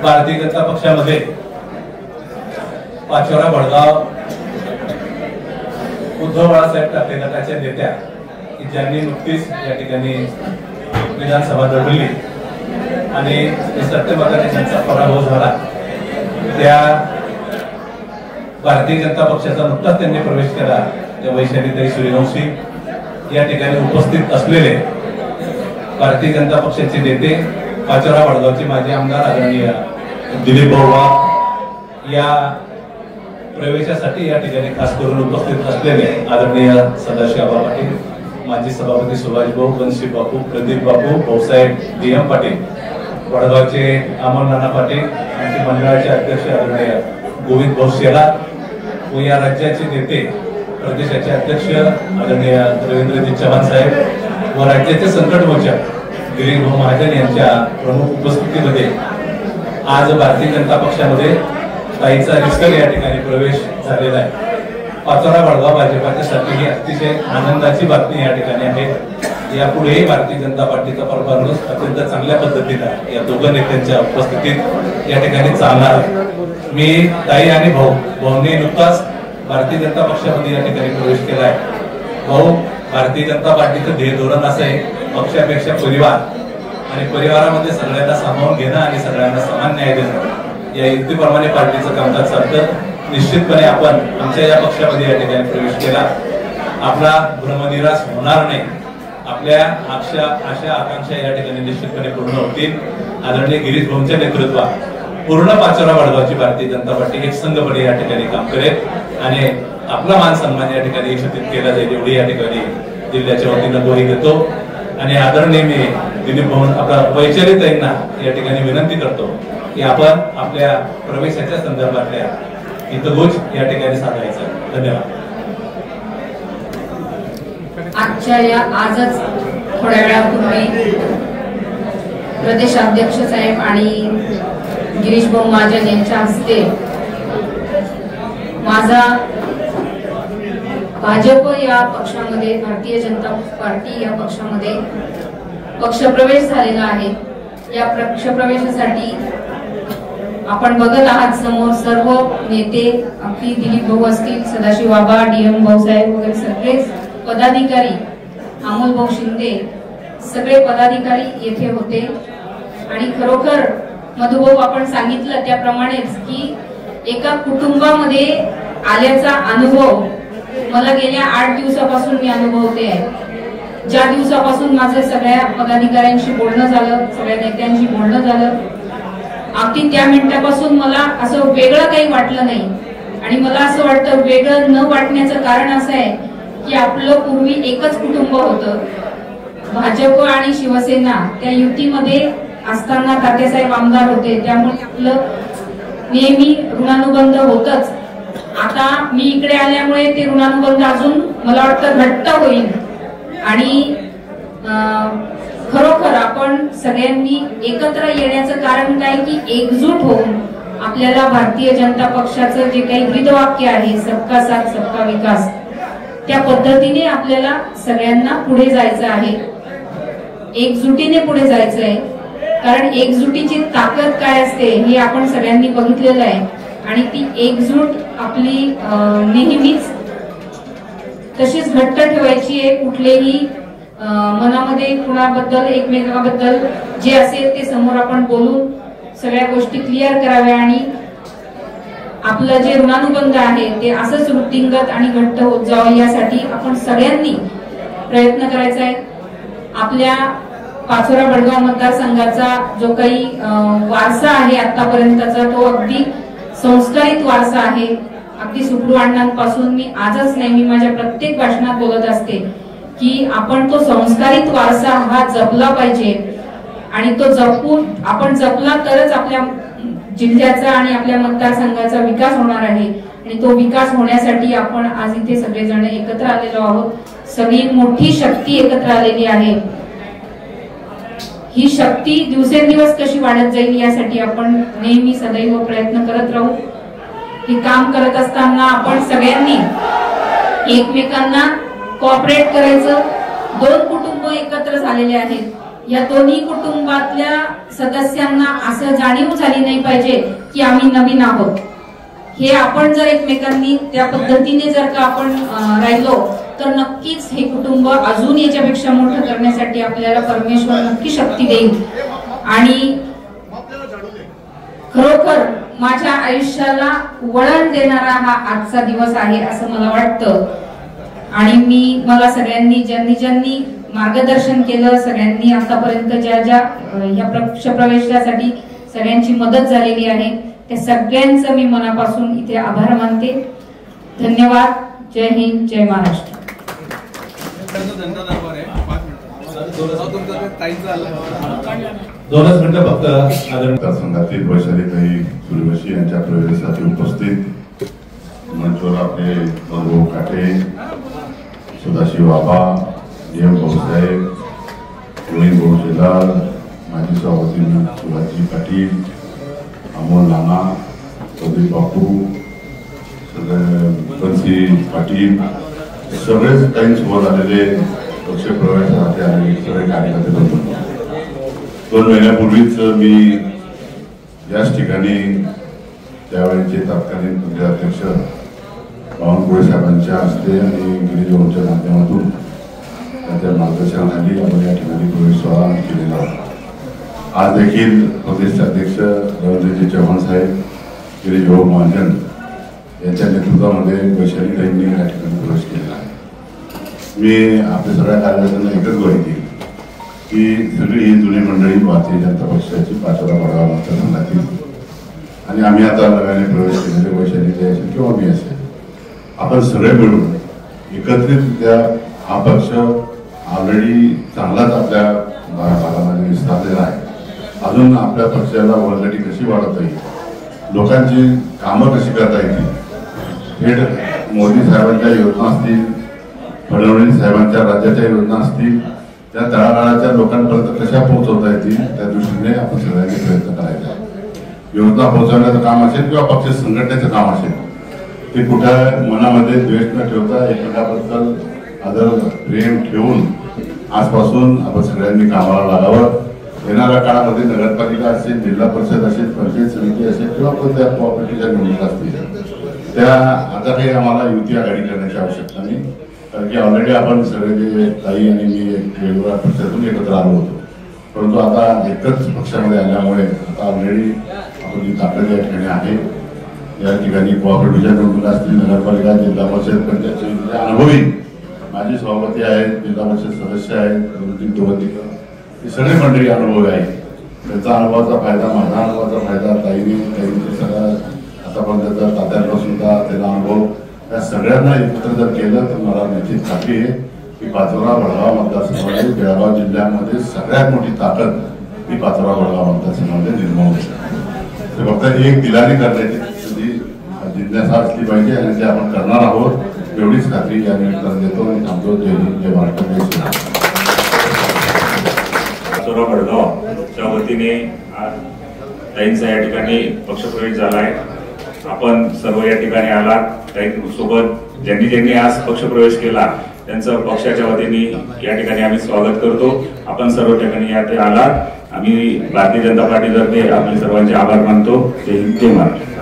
भारतीय जनता पक्षामध्ये पाचोरा भडगाव उद्धव बाळासाहेब ठाकरे गटाच्या नेत्या की ज्यांनी नुकतीच या ठिकाणी विधानसभा लढवली आणि सत्यमताने त्यांचा पराभव झाला, त्या भारतीय जनता पक्षाचा नुकताच त्यांनी प्रवेश केला त्या वैशालीताई सूर्यवंशी या ठिकाणी उपस्थित असलेले भारतीय जनता पक्षाचे नेते पाचोरा वडगावचे माजी आमदार आदरणीय दिलीप भाऊ या प्रवेशासाठी या ठिकाणी खास करून उपस्थित असलेले आदरणीय सदाशिव आबा पाटील, माजी सभापती सुभाष भाऊ, बनशी बापू, प्रदीप बापू, भाऊसाहेब DM पाटील, वडगावचे अमोल नाना पाटील, आमचे मंडळाचे अध्यक्ष आदरणीय गोविंद भाऊ शेला व या राज्याचे नेते प्रदेशाचे अध्यक्ष आदरणीय रवींद्रजी चव्हाण साहेब व राज्याचे संकट मोर्चा गिरीश भाऊ महाजन यांच्या प्रमुख उपस्थितीमध्ये आज भारतीय जनता पक्षामध्ये ताईचा रिस्कर या ठिकाणी प्रवेश झालेला आहे। पाचोरा वडगाव भाजपाच्यासाठी ही अतिशय आनंदाची बातमी या ठिकाणी आहे। यापुढेही भारतीय जनता पार्टीचा परफॉर्मन्स अत्यंत चांगल्या पद्धतीने या दोघं नेत्यांच्या उपस्थितीत या ठिकाणी चालणार। मी ताई आणि भाऊंनी नुकताच भारतीय जनता पक्षामध्ये या ठिकाणी प्रवेश केला आहे। भाऊ, भारतीय जनता पार्टीचं ध्येय धोरण असं आहे, पक्षापेक्षा परिवार आणि परिवारामध्ये सगळ्यांना सामावून घेणं आणि सगळ्यांना समान न्याय देणं या युक्तीप्रमाणे पार्टीचं कामकाज चालतं। निश्चितपणे आपण आमच्या या पक्षामध्ये या ठिकाणी प्रवेश केला, आपला भ्रमनिराश होणार नाही, आपल्या आशा आकांक्षा या ठिकाणी निश्चितपणे पूर्ण होतील। आदरणीय गिरीश भाऊंच्या नेतृत्वात पूर्ण पाचोरा वडगावची भारतीय जनता पार्टी एक संघपणे या ठिकाणी काम करेल आणि आपला मान सन्मान या ठिकाणी एकत्रित केला जाईल एवढी या ठिकाणी जिल्ह्याच्या वतीनं ग्वाही देतो। आणि आदरणीय मी दिलीप भाऊ आपला वैचारिकताईंना या ठिकाणी विनंती करतो की आपण आपल्या प्रवेशाच्या संदर्भातल्या हितगुज या ठिकाणी साधायचं। धन्यवाद। आजच थोड्या वेळापूर्वी प्रदेशाध्यक्ष साहेब आणि गिरीश भाऊ महाजन यांच्या हस्ते माझा भाजप या पक्षामध्ये, भारतीय जनता पार्टी या पक्षामध्ये पक्षप्रवेश झालेला आहे। या पक्षप्रवेशासाठी आपण बघत आहात समोर सर्व नेते, अगदी दिलीप भाऊ असतील, सदाशिव बाबा, DM भाऊसाहेब वगैरे सगळेच पदाधिकारी, अमोल भाऊ शिंदे, सगळे पदाधिकारी येथे होते। आणि खरोखर मधुभाऊ आपण सांगितलं त्याप्रमाणेच की एका कुटुंबामध्ये आल्याचा अनुभव मला गेल्या 8 दिवसापासून मी अनुभवते आहे। ज्या दिवसापासून माझं सगळ्या पदाधिकाऱ्यांशी बोलणं झालं, सगळ्या नेत्यांशी बोलणं झालं, अगदी त्या मिनिटापासून मला असं वेगळं काही वाटलं नाही। आणि मला असं वाटतं वेगळं न वाटण्याचं कारण असं आहे की आपलं पूर्वी एकच कुटुंब होतं, भाजप आणि शिवसेना त्या युतीमध्ये असताना तात्यासाहेब आमदार होते, त्यामुळे आपलं नेहमी ऋणानुबंध होतच। आता मी इकडे आल्यामुळे ते ऋणानुबंध अजून मला वाटतं घट्ट होईल। आणि खरोखर आपण सगळ्यांनी एकत्र येण्याचं कारण काय की एकजूट होऊन आपल्याला भारतीय जनता पक्षाचं जे काही ब्रीदवाक्य आहे, सबका साथ सबका विकास, त्या पद्धतीने आपल्याला सगळ्यांना पुढे जायचं आहे, एकजुटीने पुढे जायचं आहे। कारण एकजुटीची ताकद काय असते हे आपण सगळ्यांनी बघितलेलं आहे आणि ती एकजूट आपली नेहमीच तशीच घट्ट ठेवायची आहे। कुठलेही मनामध्ये कुणाबद्दल, एकमेकांबद्दल जे असेल ते समोर आपण बोलून सगळ्या गोष्टी क्लिअर कराव्या आणि आपलं जे ऋणानुबंध आहे ते असंच वृत्तिंगत आणि घट्ट होत जावं यासाठी आपण सगळ्यांनी प्रयत्न करायचा आहे। आपल्या पाचोरा वडगाव मतदारसंघाचा जो काही वारसा आहे आतापर्यंतचा तो अगदी संस्कारित वारसा आहे। अगदी सुखरू अण्णांपासून मी आजच नाही, मी माझ्या प्रत्येक भाषणात बोलत असते की आपण तो संस्कारित वारसा हा जपला पाहिजे आणि तो जपून आपण जपला तरच आपल्या जिल्ह्याचा आणि आपल्या मतदारसंघाचा विकास होणार आहे। आणि तो विकास होण्यासाठी आपण आज इथे सगळेजण एकत्र आलेलो आहोत। सगळी मोठी शक्ती एकत्र आलेली आहे। ही शक्ती दिवसेंदिवस कशी वाढत जाईल यासाठी आपण नेहमी सदैव प्रयत्न करत राहू। हे काम करत असताना आपण सगळ्यांनी एकमेकांना कोऑपरेट करायचं। दोन कुटुंब एकत्र झालेले आहेत, या दोन्ही कुटुंबातल्या सदस्यांना असं जाणीव झाली नाही पाहिजे की आम्ही नवीन आहोत. हे आपण जर एकमेकांनी त्या पद्धतीने जर का आपण राहिलो तर नक्कीच हे कुटुंब अजून याच्यापेक्षा मोठं करण्यासाठी आपल्याला परमेश्वर नक्की शक्ती देईल. आणि खरोखर माझ्या आयुष्याला वळण देणारा हा आजचा दिवस आहे असं मला वाटतं. आणि मला सगळ्यांनी ज्यांनी मार्गदर्शन केलं, सगळ्यांनी आतापर्यंत ज्या ह्या पक्षप्रवेशासाठी सगळ्यांची मदत झालेली आहे त्या सगळ्यांचं मी मनापासून इथे आभार मानते. धन्यवाद. जय हिंद, जय महाराष्ट्र. दोनच मिनिटं फक्त. संघातील वैशालीताई सूर्यवंशी यांच्या प्रवेशासाठी उपस्थित मंचवर आपले भाऊ काटे, सदाशिव बाबा, एम भाऊसाहेब, रोहित भाऊ शेलार, माजी सभापती सुभाषजी पाटील, अमोल नाना, प्रदीप बापू, बंसी पाटील, सगळेच काही सोबत आलेले पक्ष प्रवेशासाठी आलेले सगळे कार्यकर्ते बंधू. 2 महिन्यापूर्वीच मी याच ठिकाणी त्यावेळेचे तत्कालीन प्रदेशाध्यक्ष बावनकुळे साहेबांच्या हस्ते आणि गिरीजोच्या माध्यमातून त्यांच्या मार्गदर्शनाखाली आपण या ठिकाणी प्रवेश सोहळा केलेला होता. आज देखील प्रदेशाध्यक्ष रवींद्रजी चव्हाण साहेब, गिरीजभाऊ महाजन यांच्या नेतृत्वामध्ये वैशालीताईंनी या ठिकाणी प्रवेश केलेला आहे. मी आपल्या सगळ्या कार्यकर्त्यांना एकच ग्वाही दिली की सगळी ही जुनी मंडळी भारतीय जनता पक्षाची पाचोरा बडगाव मतदारसंघातील आणि आम्ही आता नव्याने प्रवेश केलेले वैशालीताई असेल किंवा मी असेल, आपण सगळे मिळून एकत्रितरित्या हा पक्ष ऑलरेडी चांगलाच आपल्या भागामध्ये विस्तारलेला आहे. अजून आपल्या पक्षाला वळगटी कशी वाढवता येईल, लोकांची कामं कशी करता येतील, थेट मोदी साहेबांच्या योजना असतील, फडणवीस साहेबांच्या राज्याच्या योजना असतील, त्या तळागाळाच्या लोकांपर्यंत कशा पोहोचवता येतील त्या दृष्टीने आपण सगळ्यांनी प्रयत्न करायचा. योजना पोहोचवण्याचं काम असेल किंवा पक्ष संघटनेचं काम असेल, ते कुठं मनामध्ये द्वेष न ठेवता एकमेकाबद्दल आदर प्रेम ठेवून आजपासून आपण सगळ्यांनी कामाला लागावं. येणाऱ्या काळामध्ये नगरपालिका असेल, जिल्हा परिषद असेल, पंचायत समिती असेल किंवा कोणत्या कोऑपरेटिव्हच्या निवडणुका असतील, त्या आता काही आम्हाला युती आघाडी करण्याची आवश्यकता नाही. कारण की ऑलरेडी आपण सगळे जे ताई आणि मी वेगवेगळ्या पक्षातून एकत्र आलो होतो, परंतु आता एकच पक्षामध्ये आल्यामुळे आता ऑलरेडी आपण जी ताकद या ठिकाणी आहे. या ठिकाणी कोऑपरेटिव्हच्या निवडणुका असतील, नगरपालिका, जिल्हा परिषद, पंचायत समितीच्या अनुभवी माजी सभापती आहेत, जिल्हा परिषद सदस्य आहेत, हे सगळे मंडळी अनुभवी आहेत. त्यांचा अनुभवाचा फायदा, माझा अनुभवाचा फायदा, ताईंनी सगळा आतापर्यंतचा तात्यांपासून त्याला अनुभव, या सगळ्यांना एकत्र जर केलं तर मला निश्चित खात्री आहे की पाचोरा बडगाव मतदारसंघामध्ये बेळगाव जिल्ह्यामध्ये सगळ्यात मोठी ताकद ही पाचोरा बडगाव मतदारसंघामध्ये निर्माण होते. फक्त एक दिलानी करण्याची जिज्ञासा असली पाहिजे आणि ते आपण करणार आहोत एवढीच खात्री या निमित्ताने देतो आणि थांबतो. जय हिंद, जय महाराष्ट्र. पाचोरा बडगावच्या वतीने ताईंचा या ठिकाणी पक्षप्रवेश झाला आहे. आपण सर्व या ठिकाणी आलात. सोबत ज्यांनी आज पक्षप्रवेश केला त्यांचं पक्षाच्या वतीने या ठिकाणी आम्ही स्वागत करतो. आपण सर्व ठिकाणी या आलात. आम्ही भारतीय जनता पार्टीतर्फे आपले सर्वांचे आभार मानतो. जय हिंद, जय महाराष्ट्र.